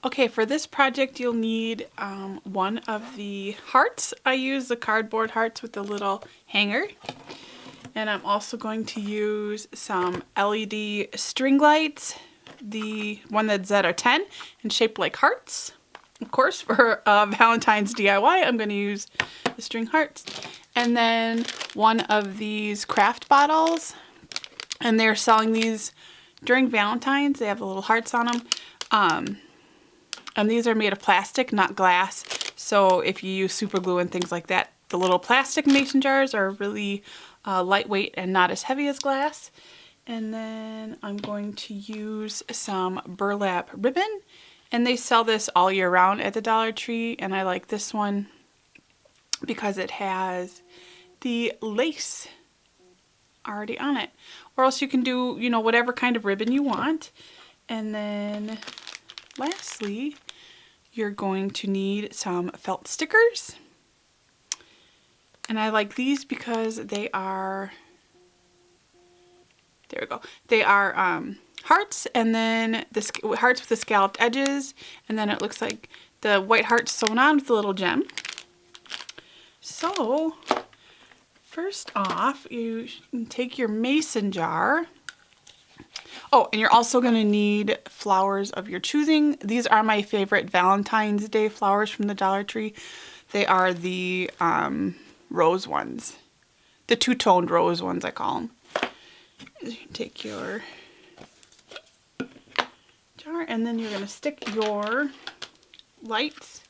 Okay, for this project you'll need one of the hearts. I use the cardboard hearts with the little hanger. And I'm also going to use some LED string lights, the one that's that are 10 and shaped like hearts. Of course, for Valentine's DIY, I'm going to use the string hearts. And then one of these craft bottles. And they're selling these during Valentine's. They have the little hearts on them. And these are made of plastic, not glass. So if you use super glue and things like that, the little plastic mason jars are really lightweight and not as heavy as glass. And then I'm going to use some burlap ribbon. And they sell this all year round at the Dollar Tree. And I like this one because it has the lace already on it. Or else you can do, you know, whatever kind of ribbon you want. And then lastly, you're going to need some felt stickers. And I like these because they are, there we go, they are hearts, and then the hearts with the scalloped edges, and then it looks like the white heart sewn on with a little gem. So first off, you take your mason jar. Oh, and you're also going to need flowers of your choosing. These are my favorite Valentine's Day flowers from the Dollar Tree. They are the rose ones. The two-toned rose ones, I call them. You take your jar, and then you're going to stick your lights.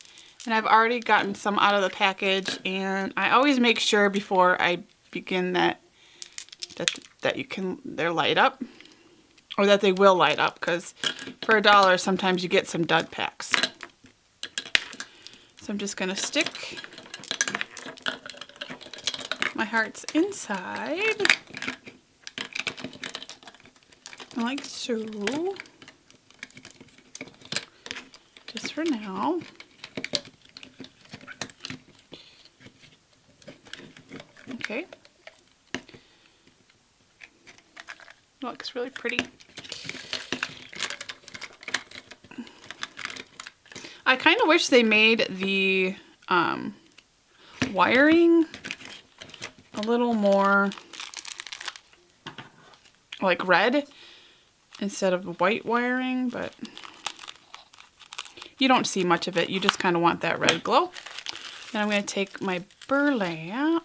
And I've already gotten some out of the package, and I always make sure before I begin that they're light up. Or that they will light up, because for $1 sometimes you get some dud packs. So I'm just going to stick my hearts inside, like so, just for now. Okay. Looks really pretty. I kind of wish they made the wiring a little more like red instead of white wiring, but you don't see much of it. You just kind of want that red glow. Then I'm going to take my burlap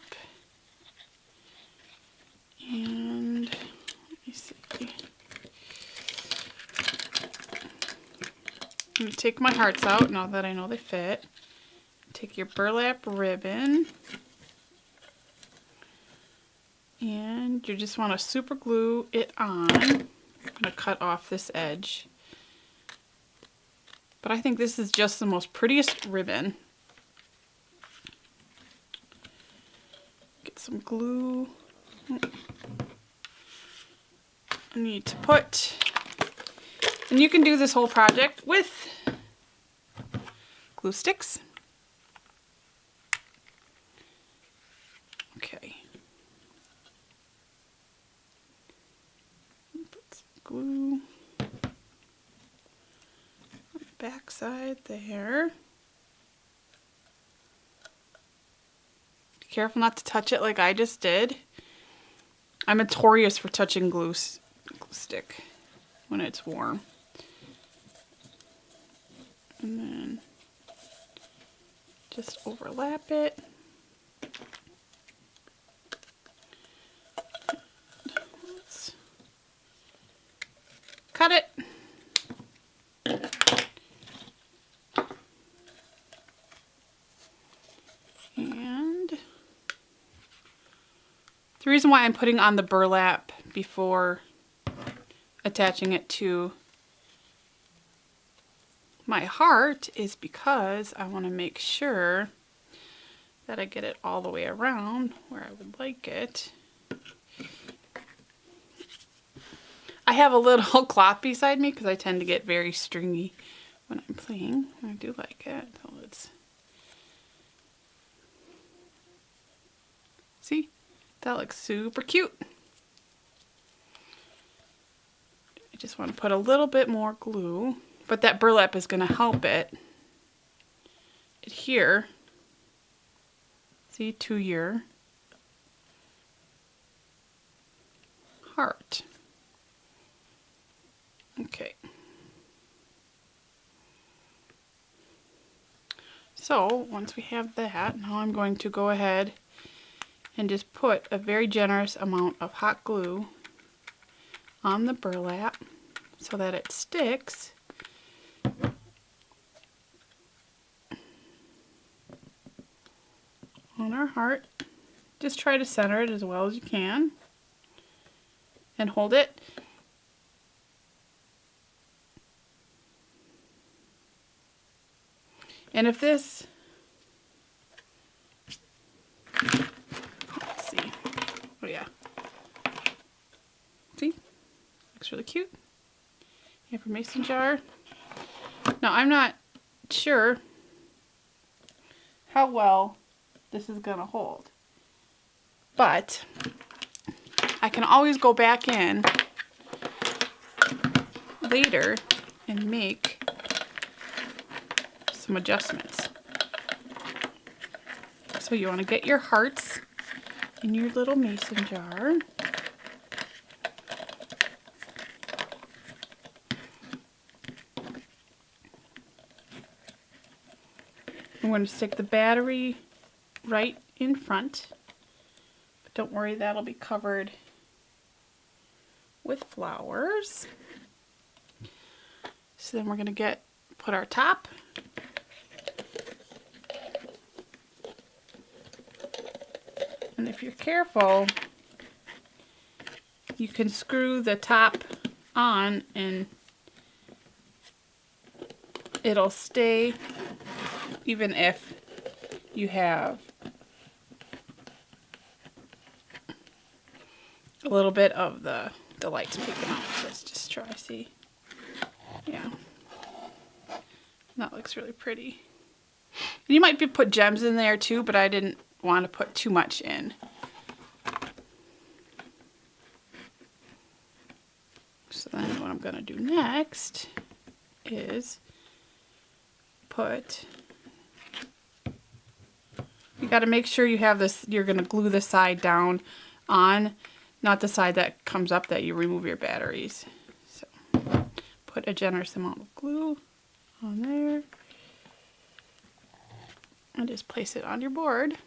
and let me see. I'm going to take my hearts out now that I know they fit. Take your burlap ribbon and you just want to super glue it on. I'm going to cut off this edge. But I think this is just the most prettiest ribbon. Get some glue. I need to put, and you can do this whole project with glue sticks. Okay. Put some glue on the back side there. Be careful not to touch it like I just did. I'm notorious for touching glue stick when it's warm. And then just overlap it. Let's cut it. And the reason why I'm putting on the burlap before attaching it to my heart is because I want to make sure that I get it all the way around where I would like it. I have a little cloth beside me because I tend to get very stringy when I'm playing. I do like it. So let's see, that looks super cute. I just want to put a little bit more glue. but that burlap is going to help it adhere, see, to your heart. Okay. So once we have that, now I'm going to go ahead and just put a very generous amount of hot glue on the burlap so that it sticks. On our heart. Just try to center it as well as you can and hold it. And if this, let's see, oh yeah, see, looks really cute. You have your mason jar. Now I'm not sure how well this is gonna hold, but I can always go back in later and make some adjustments. So you want to get your hearts in your little mason jar. I'm going to stick the battery right in front, but don't worry, that'll be covered with flowers. So then we're going to put our top. And if you're careful, you can screw the top on and it'll stay even if you have a little bit of the lights peeking out. Let's just try, see. Yeah. That looks really pretty. And you might put gems in there too, but I didn't want to put too much in. So then what I'm going to do next is you got to make sure you have this, you're going to glue the side down on, not the side that comes up that you remove your batteries. So put a generous amount of glue on there and just place it on your board.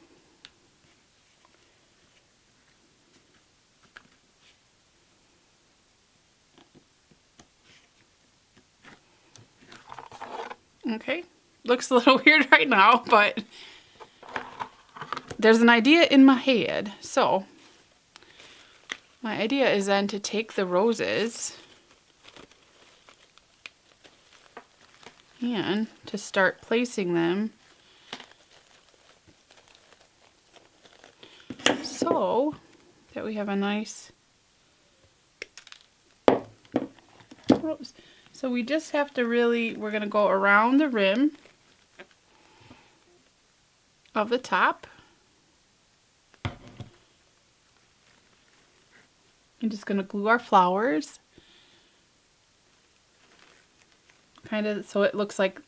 Okay, looks a little weird right now, but there's an idea in my head. So my idea is then to take the roses and to start placing them so that we have a nice rose. So we just have to really, we're going to go around the rim of the top. I'm just going to glue our flowers. Kind of so it looks like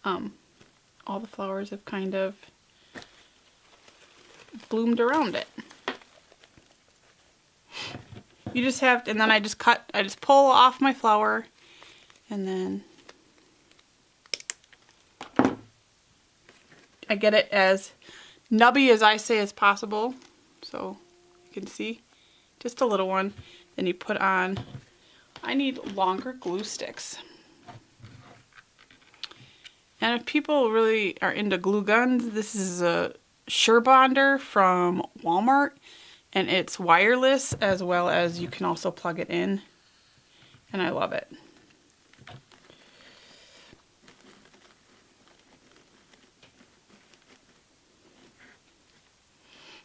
all the flowers have kind of bloomed around it. You just have to, and then I just pull off my flower. And then I get it as nubby as I say as possible. So you can see just a little one. Then you put on, I need longer glue sticks. And if people really are into glue guns, this is a Sure Bonder from Walmart. And it's wireless as well as you can also plug it in. And I love it.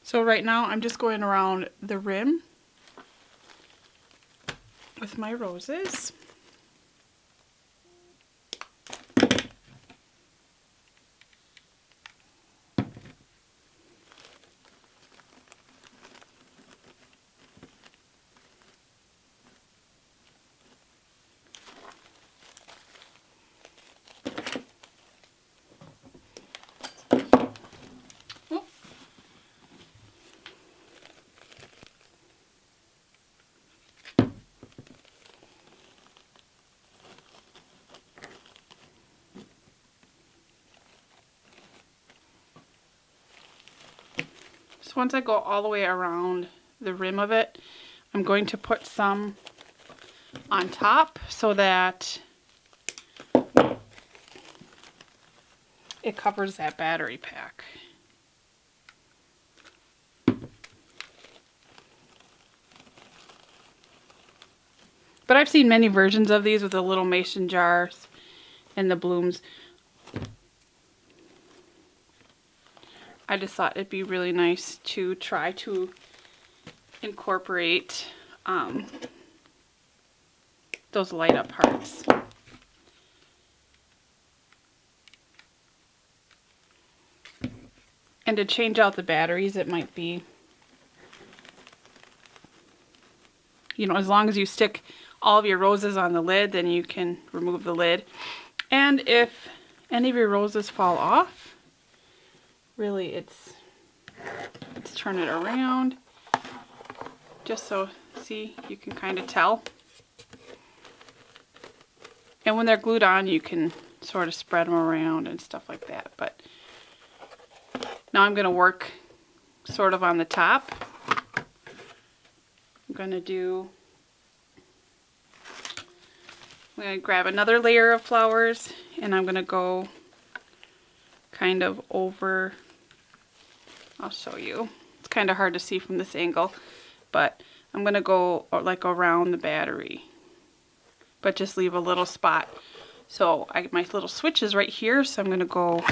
So right now I'm just going around the rim with my roses. So once I go all the way around the rim of it, I'm going to put some on top so that it covers that battery pack. But I've seen many versions of these with the little mason jars and the blooms. I just thought it'd be really nice to try to incorporate those light up hearts. And to change out the batteries, it might be, you know, as long as you stick all of your roses on the lid, then you can remove the lid. And if any of your roses fall off, really let's turn it around just so, see, you can kind of tell. And when they're glued on, you can sort of spread them around and stuff like that. But now I'm going to work sort of on the top. I'm going to grab another layer of flowers, and I'm going to go kind of over. I'll show you. It's kind of hard to see from this angle, but I'm going to go like around the battery, but just leave a little spot. So my little switch is right here, so I'm going to go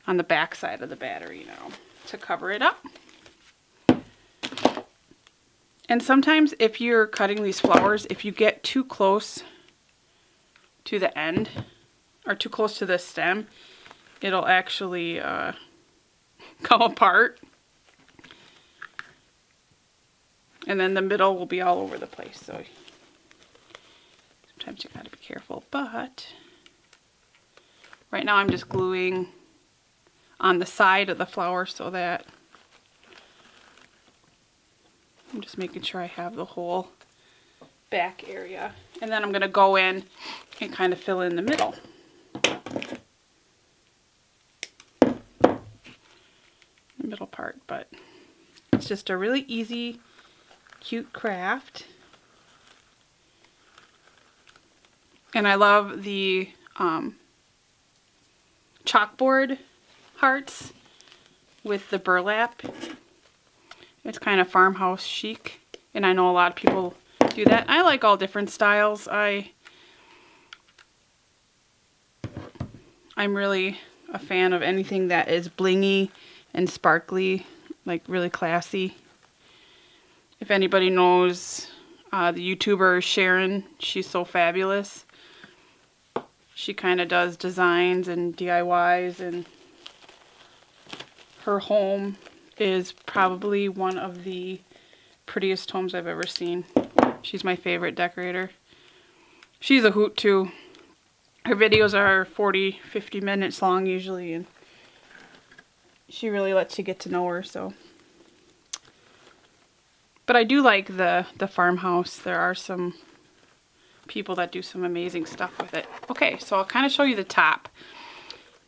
on the back side of the battery now to cover it up. And sometimes if you're cutting these flowers, if you get too close to the end or too close to the stem, it'll actually come apart. And then the middle will be all over the place. So sometimes you gotta be careful. But right now I'm just gluing on the side of the flower so that I'm just making sure I have the whole back area. And then I'm going to go in and kind of fill in the middle. The middle part, but it's just a really easy, cute craft. And I love the chalkboard hearts with the burlap. It's kind of farmhouse chic, and I know a lot of people do that. I like all different styles. I'm really a fan of anything that is blingy and sparkly, like really classy. If anybody knows the YouTuber Sharon, she's so fabulous. She kind of does designs and DIYs, and her home is probably one of the prettiest homes I've ever seen. She's my favorite decorator. She's a hoot too. Her videos are 40-50 minutes long usually, and she really lets you get to know her. So, but I do like the farmhouse. There are some people that do some amazing stuff with it. Okay, so I'll kind of show you the top.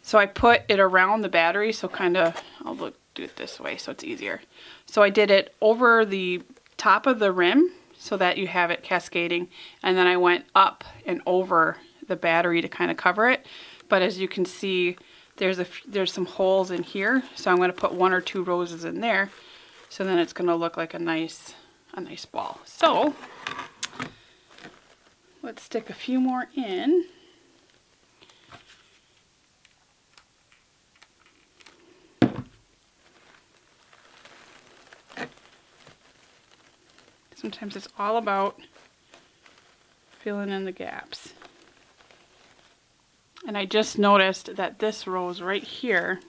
So I put it around the battery, so kind of, do it this way so it's easier. So I did it over the top of the rim so that you have it cascading, and then I went up and over the battery to kind of cover it. But as you can see, there's some holes in here, so I'm going to put 1 or 2 roses in there, so then it's going to look like a nice ball. So let's stick a few more in. Sometimes it's all about filling in the gaps. And I just noticed that this rose right here,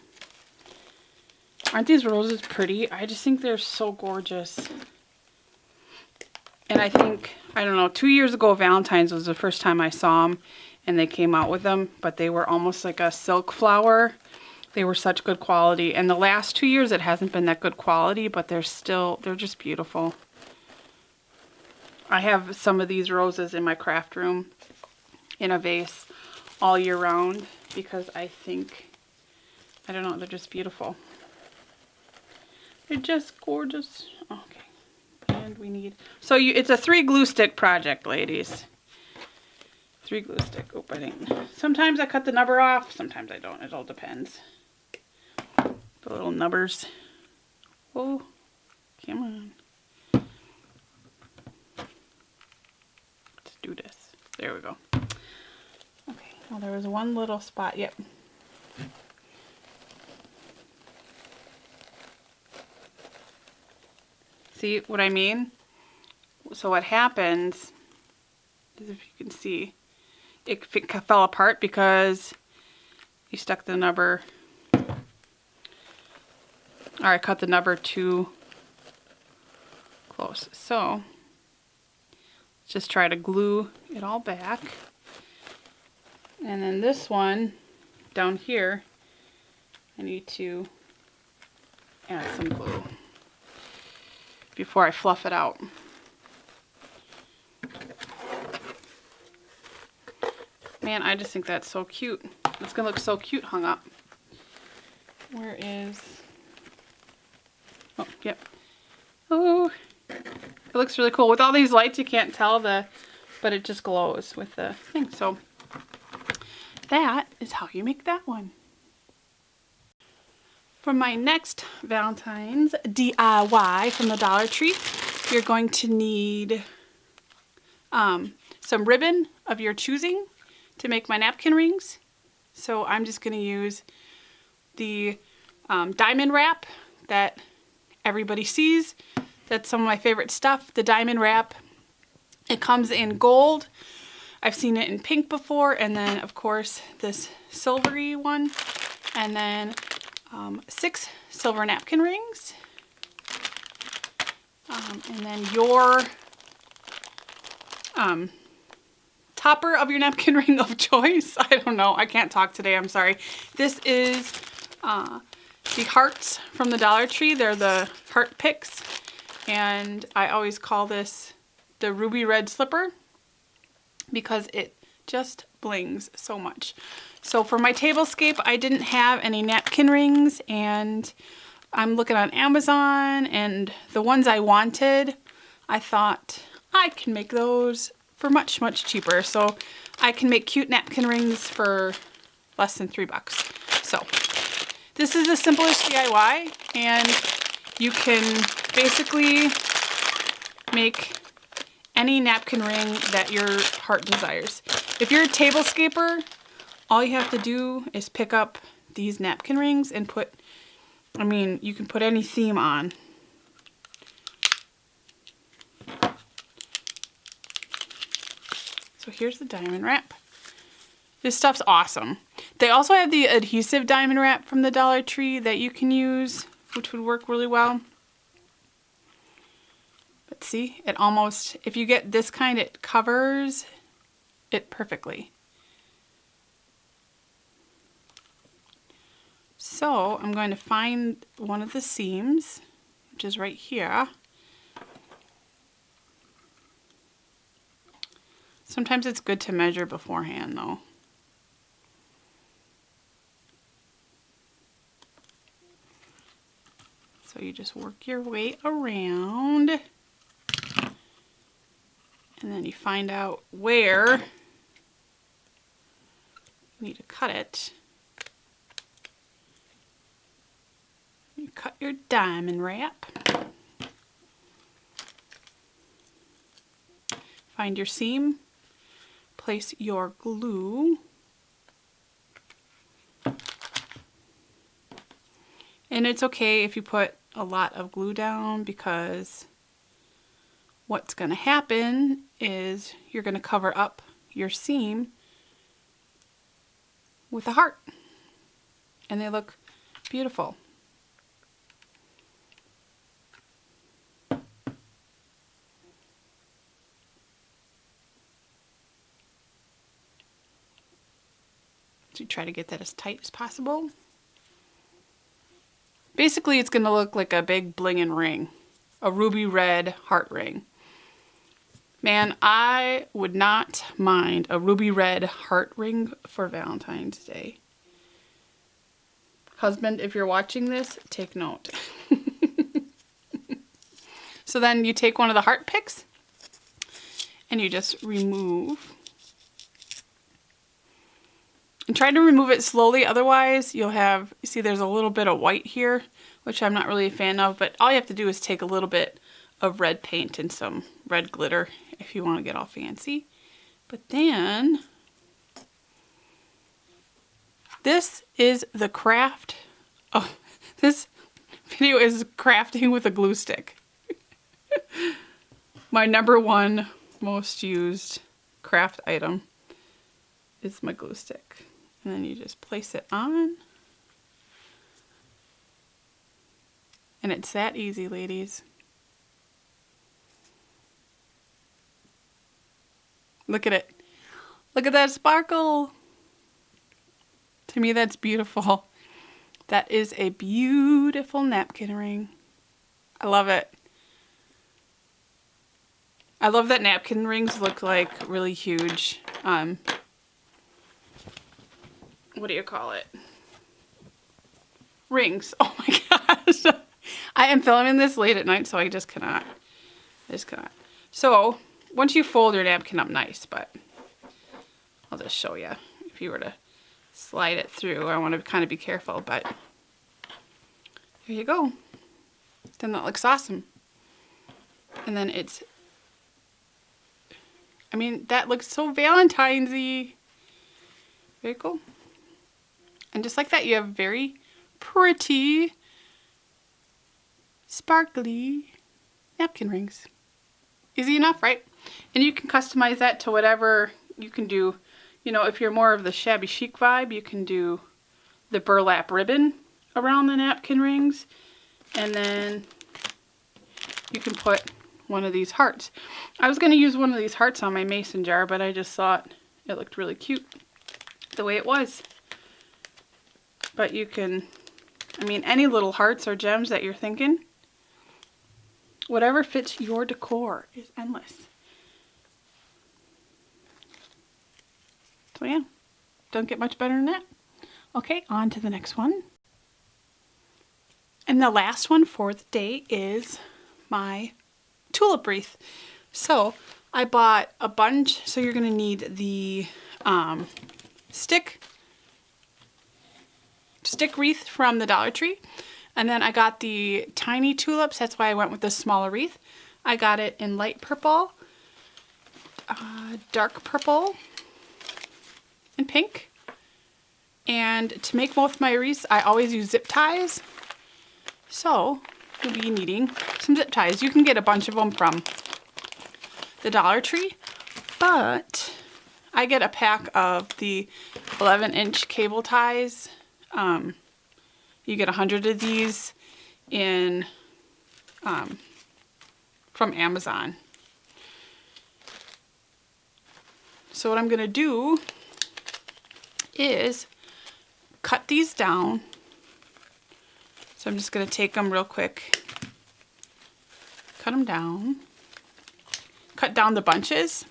aren't these roses pretty? I just think they're so gorgeous. And I think, I don't know, 2 years ago Valentine's was the first time I saw them, and they came out with them, but they were almost like a silk flower. They were such good quality. And the last 2 years it hasn't been that good quality, but they're just beautiful. I have some of these roses in my craft room in a vase all year round because I think, I don't know, they're just beautiful. They're just gorgeous. Okay. And we need, so it's a 3 glue stick project, ladies. 3 glue stick. Oh, I think sometimes I cut the nubber off, sometimes I don't. It all depends. The little nubbers. Whoa, come on. Let's do this. There we go. Okay, well, there was one little spot. Yep. See what I mean? So what happens is, if you can see, it fell apart because you stuck the nubber, or I cut the nubber too close. So just try to glue it all back. And then this one down here, I need to add some glue before I fluff it out. Man, I just think that's so cute. It's gonna look so cute hung up. Where is, oh, yep. Oh, it looks really cool. With all these lights, you can't tell but it just glows with the thing. So that is how you make that one. For my next Valentine's DIY from the Dollar Tree, you're going to need some ribbon of your choosing to make my napkin rings. So I'm just going to use the diamond wrap that everybody sees. That's some of my favorite stuff, the diamond wrap. It comes in gold. I've seen it in pink before, and then of course this silvery one, and then 6 silver napkin rings, and then your topper of your napkin ring of choice. I don't know, I can't talk today, I'm sorry. This is the hearts from the Dollar Tree. They're the heart picks, and I always call this the ruby red slipper because it just blings so much. So for my tablescape, I didn't have any napkin rings, and I'm looking on Amazon, and the ones I wanted, I thought I can make those for much, much cheaper. So I can make cute napkin rings for less than $3. So this is the simplest DIY, and you can basically make any napkin ring that your heart desires. If you're a tablescaper, all you have to do is pick up these napkin rings and put, I mean, you can put any theme on. So here's the diamond wrap. This stuff's awesome. They also have the adhesive diamond wrap from the Dollar Tree that you can use, which would work really well. But see, it almost, if you get this kind, it covers it perfectly. So I'm going to find one of the seams, which is right here. Sometimes it's good to measure beforehand though. So you just work your way around, and then you find out where you need to cut it. You cut your diamond wrap. Find your seam. Place your glue. And it's okay if you put a lot of glue down, because what's going to happen is you're going to cover up your seam with a heart, and they look beautiful. So you try to get that as tight as possible. Basically, it's going to look like a big blingin' ring, a ruby red heart ring. Man, I would not mind a ruby red heart ring for Valentine's Day. Husband, if you're watching this, take note. So then you take one of the heart picks and you just remove. And try to remove it slowly, otherwise you'll have, see there's a little bit of white here, which I'm not really a fan of, but all you have to do is take a little bit of red paint and some red glitter if you want to get all fancy. But then, this is the craft. Oh, this video is crafting with a glue stick. My #1 most used craft item is my glue stick. And then you just place it on. And it's that easy, ladies. Look at it. Look at that sparkle. To me, that's beautiful. That is a beautiful napkin ring. I love it. I love that napkin rings look like really huge. What do you call it? Rings. Oh my gosh. I am filming this late at night, so I just cannot. So, once you fold your napkin up nice, but I'll just show you. If you were to slide it through, I want to kind of be careful, but here you go. Then that looks awesome. And then it's, I mean, that looks so Valentine's-y. Very cool. And just like that, you have very pretty, sparkly napkin rings. Easy enough, right? And you can customize that to whatever you can do. You know, if you're more of the shabby chic vibe, you can do the burlap ribbon around the napkin rings. And then you can put one of these hearts. I was going to use one of these hearts on my mason jar, but I just thought it looked really cute the way it was. But you can, I mean, any little hearts or gems that you're thinking. Whatever fits your decor is endless. So yeah, don't get much better than that. Okay, on to the next one. And the last one for the day is my tulip wreath. So I bought a bunch, so you're going to need the stick wreath from the Dollar Tree. And then I got the tiny tulips. That's why I went with the smaller wreath. I got it in light purple, dark purple, and pink. And to make both my wreaths, I always use zip ties. So you'll be needing some zip ties. You can get a bunch of them from the Dollar Tree, but I get a pack of the 11-inch cable ties. You get 100 of these in from Amazon. So what I'm going to do is cut these down. So I'm just going to take them real quick, cut them down, cut down the bunches.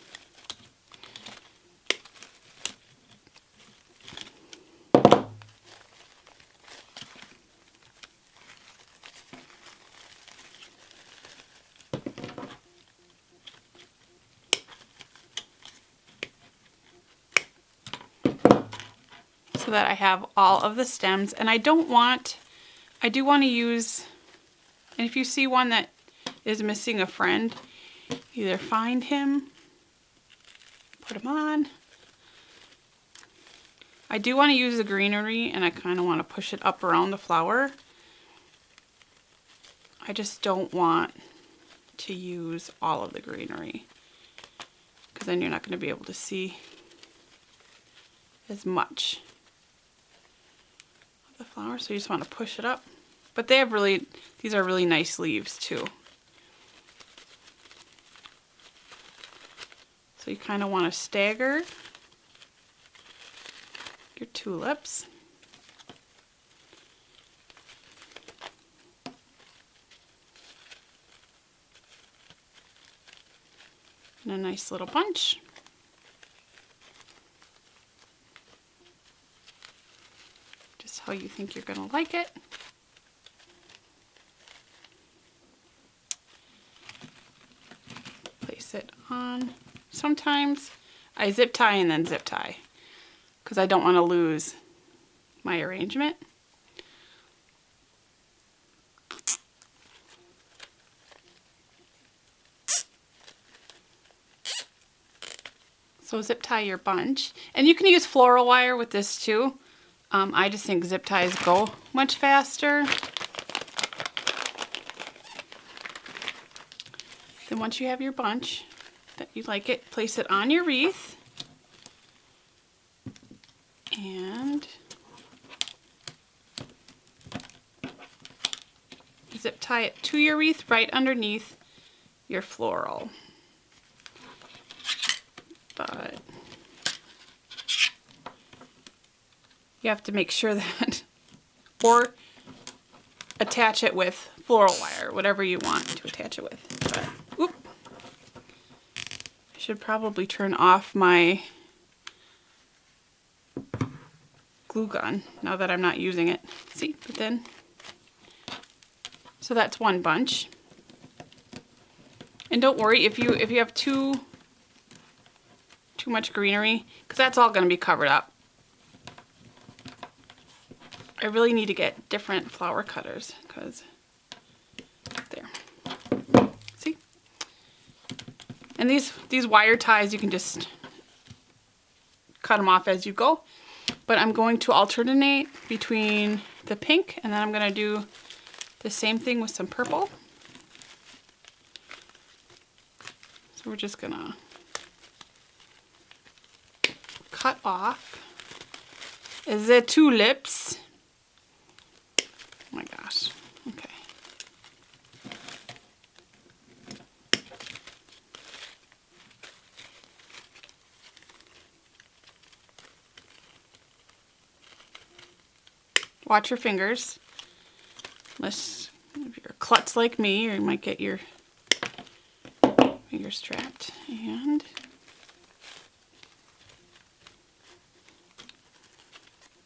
So that I have all of the stems, and I do want to use, and if you see one that is missing a friend, either find him, put him on. I do want to use the greenery, and I kind of want to push it up around the flower. I just don't want to use all of the greenery, because then you're not going to be able to see as much of the flower, so you just want to push it up. But they have these are really nice leaves too. So you kind of want to stagger your tulips. And a nice little bunch. Just how you think you're going to like it. it on. Sometimes I zip tie and then zip tie because I don't want to lose my arrangement. So zip tie your bunch. And you can use floral wire with this too. I just think zip ties go much faster. Then once you have your bunch that you like it, place it on your wreath. And zip tie it to your wreath right underneath your floral. But you have to make sure that, or attach it with floral wire, whatever you want to attach it with. But, oop, I should probably turn off my glue gun now that I'm not using it. See, but then, so that's one bunch. And don't worry if you have too much greenery, because that's all going to be covered up. I really need to get different flower cutters because there. See? And these wire ties, you can just cut them off as you go. But I'm going to alternate between the pink and then I'm going to do the same thing with some purple. So we're just going to cut off the tulips. Oh my gosh. Okay. Watch your fingers. Unless if you're a klutz like me, or you might get your fingers trapped. And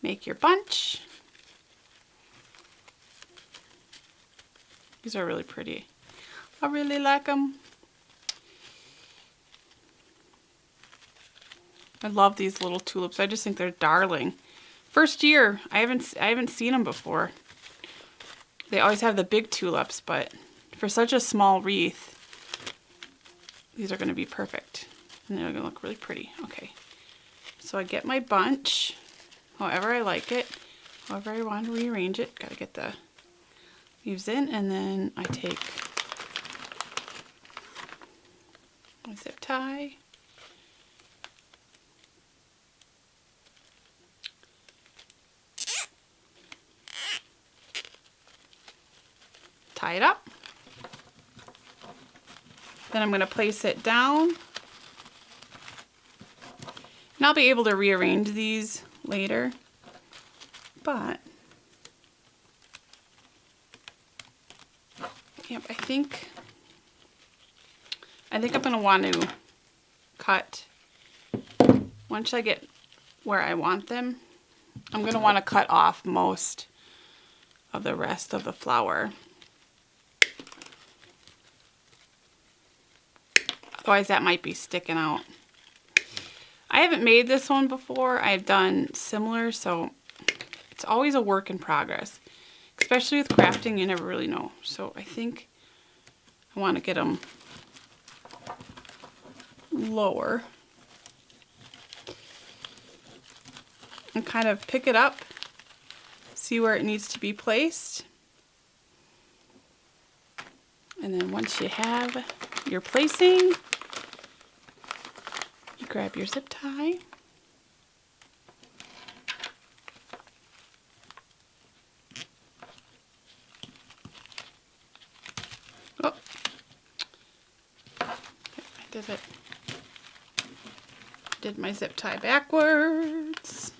make your bunch. These are really pretty. I really like them. I love these little tulips. I just think they're darling. First year, I haven't seen them before. They always have the big tulips, but for such a small wreath, these are going to be perfect. And they're going to look really pretty. Okay. So I get my bunch. However I like it, however I want to rearrange it. Gotta get the leaves in, and then I take my zip tie. Tie it up. Then I'm going to place it down. And I'll be able to rearrange these later, but yep, I think I'm going to want to cut, once I get where I want them, I'm going to want to cut off most of the rest of the flower. Otherwise that might be sticking out. I haven't made this one before. I've done similar, so it's always a work in progress. Especially with crafting, you never really know. So I think I want to get them lower. And kind of pick it up, see where it needs to be placed. And then once you have your placing, grab your zip tie. Oh, I did it. Did my zip tie backwards.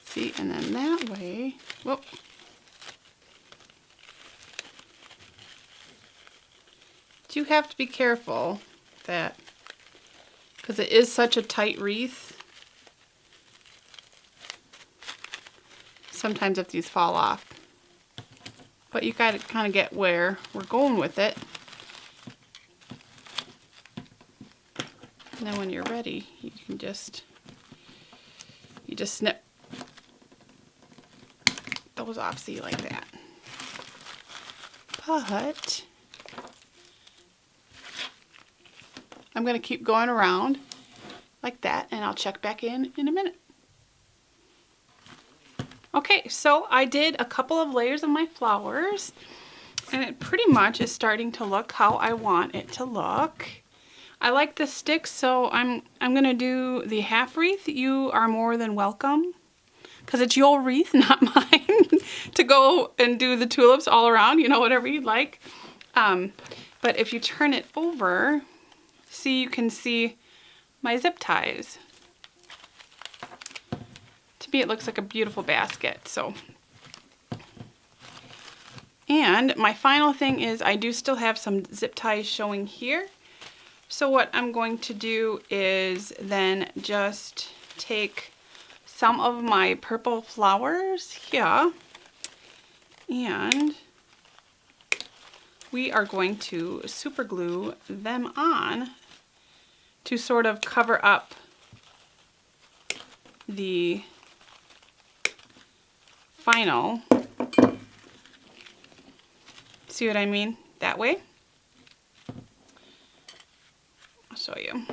See, and then that way, whoop. Do have to be careful that, because it is such a tight wreath, sometimes if these fall off. But you got to kind of get where we're going with it. And then when you're ready, you can just snip those off, see, like that. But I'm going to keep going around like that, and I'll check back in a minute. Okay, so I did a couple of layers of my flowers, and it pretty much is starting to look how I want it to look. I like the sticks, so I'm going to do the half wreath. You are more than welcome, because it's your wreath, not mine, to go and do the tulips all around, you know, whatever you'd like. But if you turn it over, see, you can see my zip ties. To me, it looks like a beautiful basket. So, and my final thing is I do still have some zip ties showing here. So what I'm going to do is then just take some of my purple flowers here, and we are going to super glue them on to sort of cover up the final. See what I mean? That way. I'll show you.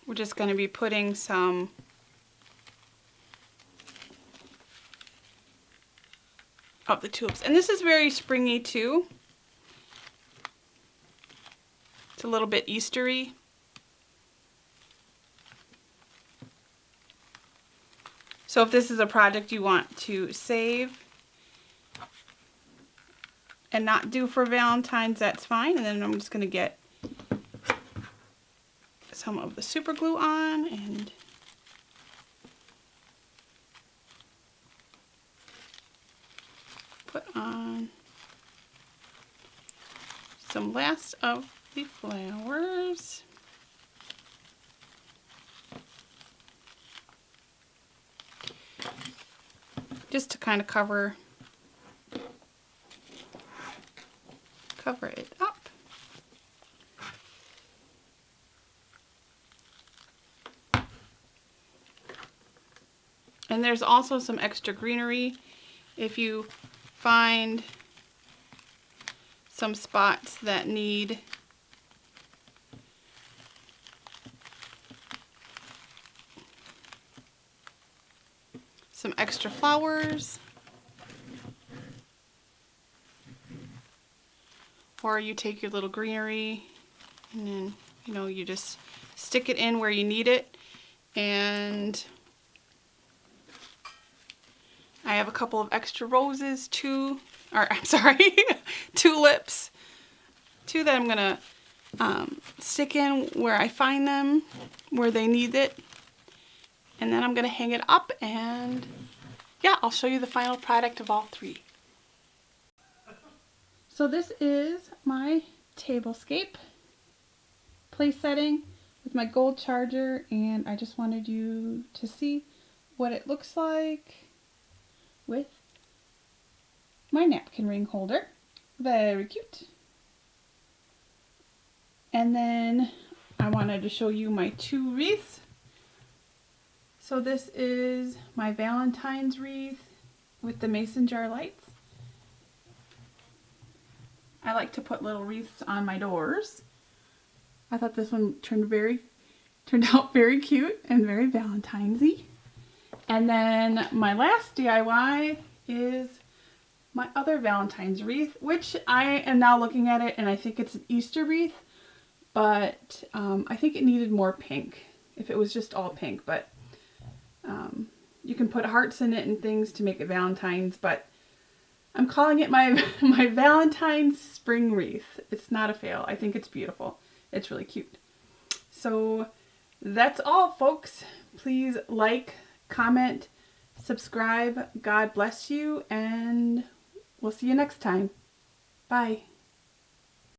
We're just going to be putting some of the tulips. And this is very springy too. It's a little bit Eastery. So if this is a project you want to save and not do for Valentine's, that's fine. And then I'm just going to get some of the super glue on and put on some last of the flowers. Just to kind of cover it up. And there's also some extra greenery. If you find some spots that need some extra flowers, or you take your little greenery and then, you know, you just stick it in where you need it. And I have a couple of extra roses too, or I'm sorry, tulips, too, that I'm gonna stick in where I find them, where they need it. And then I'm gonna hang it up, and yeah, I'll show you the final product of all three. So this is my tablescape place setting with my gold charger, and I just wanted you to see what it looks like with my napkin ring holder. Very cute. And then I wanted to show you my two wreaths. So this is my Valentine's wreath with the mason jar lights. I like to put little wreaths on my doors. I thought this one turned out very cute and very Valentine's-y. And then my last DIY is my other Valentine's wreath, which I am now looking at it and I think it's an Easter wreath, but I think it needed more pink if it was just all pink. But you can put hearts in it and things to make it Valentine's, but I'm calling it my Valentine spring wreath. It's not a fail. I think it's beautiful. It's really cute. So that's all, folks. Please like, comment, subscribe. God bless you, and we'll see you next time. Bye.